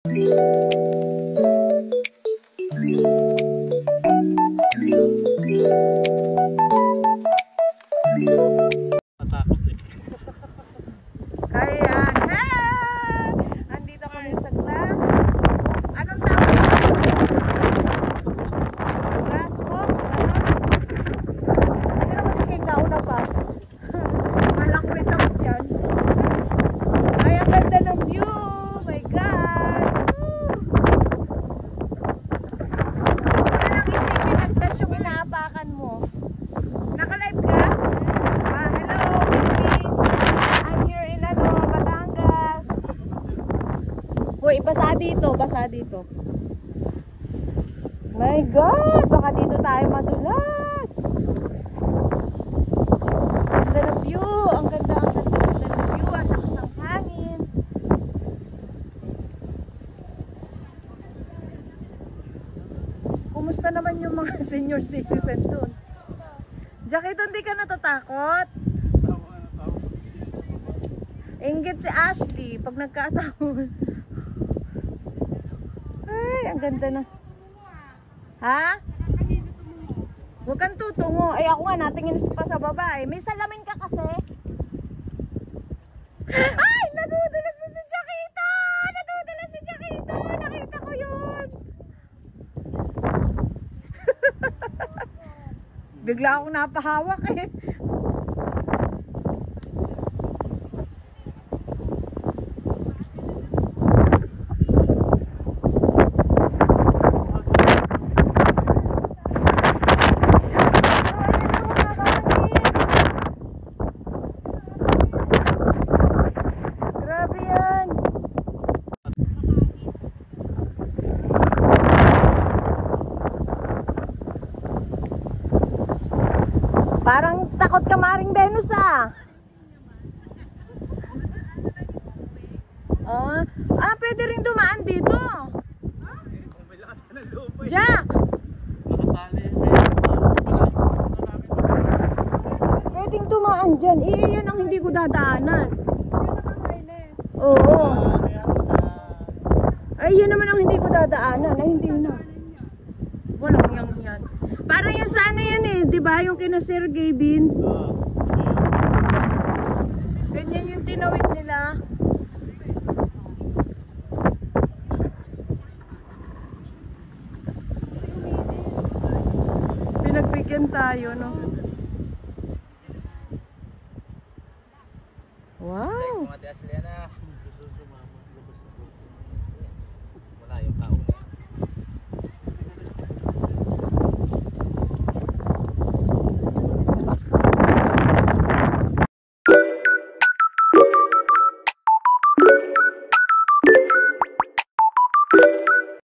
Kaya na! Andito kami sa class. Anong tawag ito? Class walk? Ano naman sige, nauna pa. Malakwit ako dyan. Ay, ang ganda ng view! My God! Wala nang isipin at best yung inaapakan mo. Naka-live ka? Hello, Philippines! I'm here in Batangas. Uy, basa dito, basa dito. My God! Baka dito tayo madulas. Ang ganda ng view. Ang ganda ng view. Ang lakas ng hangin. Kumusta naman yung mga senior citizen doon? Jacket, hindi ka natatakot? Inggit si Ashley pag nagkataon. Ay, ang ganda na. Ha? Huwag kang tutungo. Ay, ako nga, natingin pa sa baba eh. May salamin ka kasi. Ay, nadudulas na si Jackito! Nadudulas si Jackito! Nakita ko yun! Bigla akong napahawak eh. Parang takot ka Maring Venus ah. Pwede rin dumaan dito. Jack! Pwedeng dumaan dyan. Yan ang hindi ko dadaanan. Oo. Ay, yun naman ang hindi ko dadaanan. Ay, hindi na. Walang yan. Parang yung sa ano yan eh, di ba? Yung kina Sir Gavin. Ganyan yung tinawid nila. Pinagbigyan tayo, no?